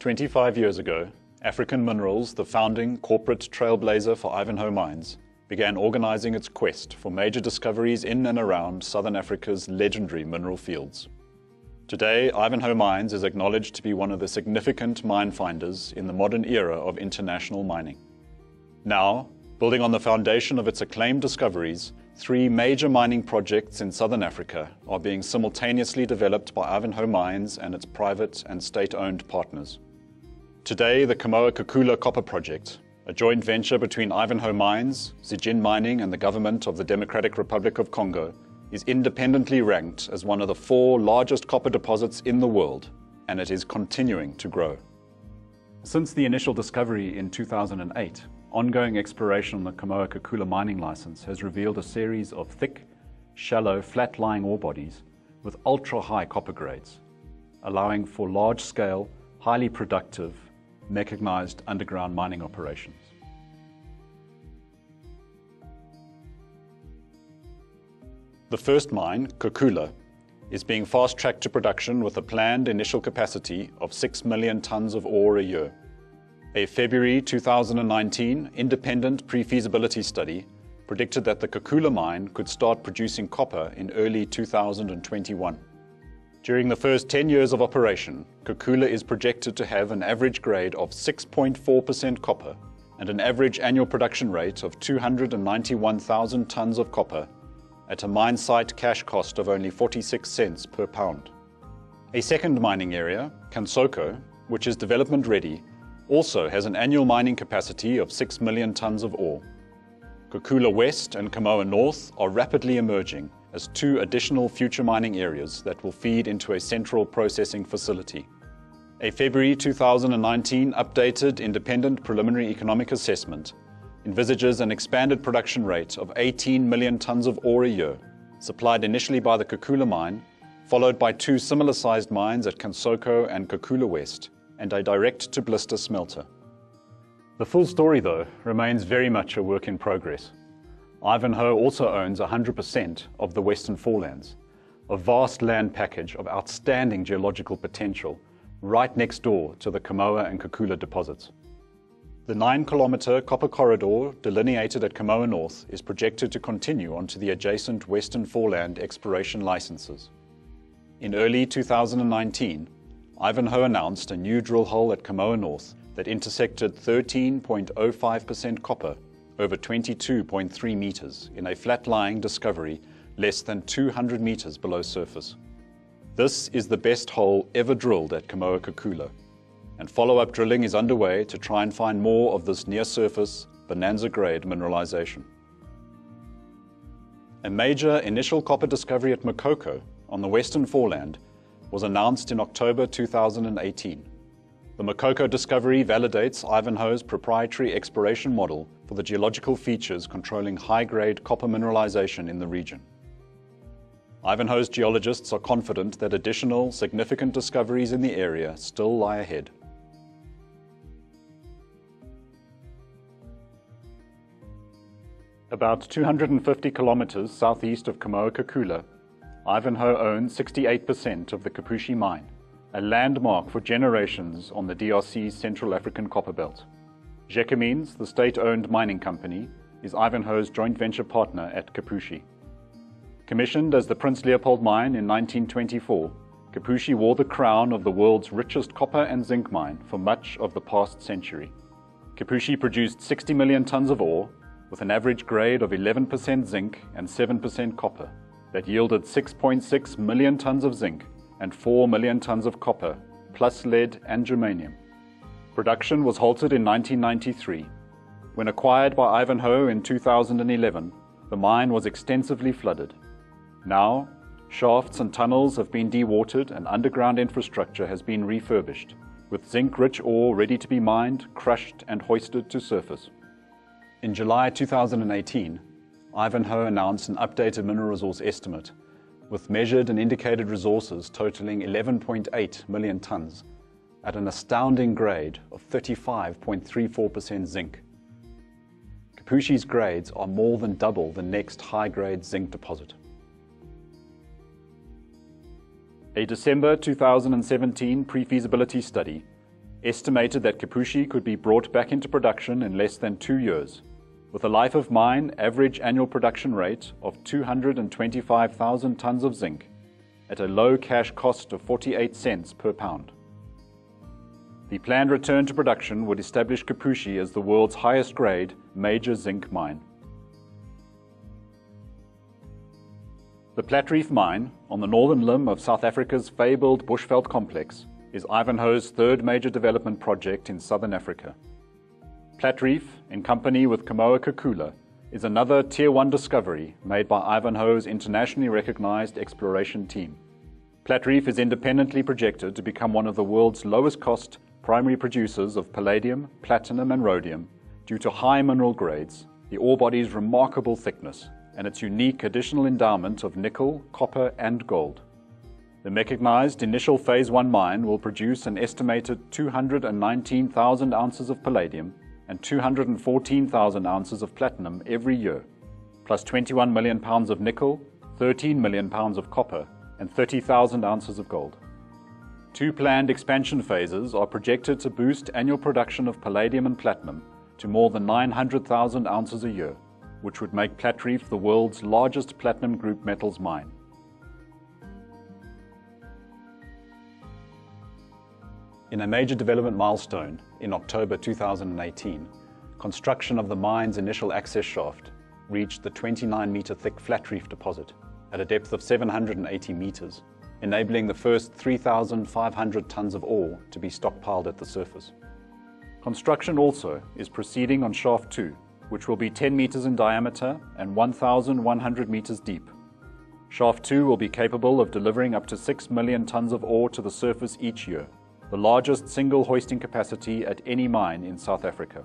25 years ago, African Minerals, the founding corporate trailblazer for Ivanhoe Mines, began organizing its quest for major discoveries in and around Southern Africa's legendary mineral fields. Today, Ivanhoe Mines is acknowledged to be one of the significant mine finders in the modern era of international mining. Now, building on the foundation of its acclaimed discoveries, 3 major mining projects in Southern Africa are being simultaneously developed by Ivanhoe Mines and its private and state-owned partners. Today, the Kamoa-Kakula Copper Project, a joint venture between Ivanhoe Mines, Zijin Mining and the government of the Democratic Republic of Congo, is independently ranked as one of the 4 largest copper deposits in the world, and it is continuing to grow. Since the initial discovery in 2008, ongoing exploration on the Kamoa-Kakula mining license has revealed a series of thick, shallow, flat-lying ore bodies with ultra-high copper grades, allowing for large-scale, highly productive, mechanized underground mining operations. The first mine, Kakula, is being fast-tracked to production with a planned initial capacity of 6 million tons of ore a year. A February 2019 independent pre-feasibility study predicted that the Kakula mine could start producing copper in early 2021. During the first 10 years of operation, Kakula is projected to have an average grade of 6.4% copper and an average annual production rate of 291,000 tons of copper at a mine site cash cost of only 46 cents per pound. A second mining area, Kansoko, which is development ready, also has an annual mining capacity of 6 million tons of ore. Kakula West and Kamoa North are rapidly emerging as 2 additional future mining areas that will feed into a central processing facility. A February 2019 updated independent preliminary economic assessment envisages an expanded production rate of 18 million tons of ore a year, supplied initially by the Kakula mine, followed by 2 similar-sized mines at Kansoko and Kakula West, and a direct-to-blister smelter. The full story, though, remains very much a work in progress. Ivanhoe also owns 100% of the Western Forelands, a vast land package of outstanding geological potential right next door to the Kamoa and Kakula deposits. The 9-kilometer copper corridor delineated at Kamoa North is projected to continue onto the adjacent Western Foreland exploration licenses. In early 2019, Ivanhoe announced a new drill hole at Kamoa North that intersected 13.05% copper over 22.3 meters in a flat-lying discovery less than 200 meters below surface. This is the best hole ever drilled at Kamoa-Kakula, and follow-up drilling is underway to try and find more of this near-surface, bonanza-grade mineralization. A major initial copper discovery at Makoko on the Western Foreland was announced in October 2018. The Makoko discovery validates Ivanhoe's proprietary exploration model for the geological features controlling high-grade copper mineralization in the region. Ivanhoe's geologists are confident that additional significant discoveries in the area still lie ahead. About 250 kilometers southeast of Kamoa-Kakula, Ivanhoe owns 68% of the Kipushi mine, a landmark for generations on the DRC's Central African copper belt. Gécamines, the state-owned mining company, is Ivanhoe's joint venture partner at Kipushi. Commissioned as the Prince Leopold mine in 1924, Kipushi wore the crown of the world's richest copper and zinc mine for much of the past century. Kipushi produced 60 million tons of ore, with an average grade of 11% zinc and 7% copper, that yielded 6.6 million tons of zinc and 4 million tons of copper, plus lead and germanium. Production was halted in 1993. When acquired by Ivanhoe in 2011, the mine was extensively flooded. Now, shafts and tunnels have been dewatered and underground infrastructure has been refurbished, with zinc-rich ore ready to be mined, crushed and hoisted to surface. In July 2018, Ivanhoe announced an updated mineral resource estimate, with measured and indicated resources totaling 11.8 million tons, at an astounding grade of 35.34% zinc. Kipushi's grades are more than double the next high-grade zinc deposit. A December 2017 pre-feasibility study estimated that Kipushi could be brought back into production in less than 2 years, with a life of mine average annual production rate of 225,000 tons of zinc at a low cash cost of 48 cents per pound. The planned return to production would establish Kipushi as the world's highest grade major zinc mine. The Platreef mine, on the northern limb of South Africa's fabled Bushveld complex, is Ivanhoe's third major development project in southern Africa. Platreef, in company with Kamoa-Kakula, is another Tier 1 discovery made by Ivanhoe's internationally recognized exploration team. Platreef is independently projected to become one of the world's lowest-cost primary producers of palladium, platinum and rhodium due to high mineral grades, the ore body's remarkable thickness, and its unique additional endowment of nickel, copper and gold. The mechanized initial Phase 1 mine will produce an estimated 219,000 ounces of palladium and 214,000 ounces of platinum every year, plus 21 million pounds of nickel, 13 million pounds of copper, and 30,000 ounces of gold. 2 planned expansion phases are projected to boost annual production of palladium and platinum to more than 900,000 ounces a year, which would make Platreef the world's largest platinum group metals mine. In a major development milestone in October 2018, construction of the mine's initial access shaft reached the 29-meter thick Platreef deposit at a depth of 780 meters, enabling the first 3,500 tons of ore to be stockpiled at the surface. Construction also is proceeding on Shaft 2, which will be 10 meters in diameter and 1,100 meters deep. Shaft 2 will be capable of delivering up to 6 million tons of ore to the surface each year, the largest single hoisting capacity at any mine in South Africa.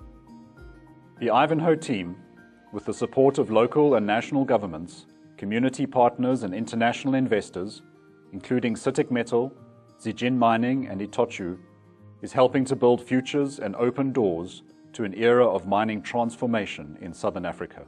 The Ivanhoe team, with the support of local and national governments, community partners and international investors, including Citic Metal, Zijin Mining and Itochu, is helping to build futures and open doors to an era of mining transformation in Southern Africa.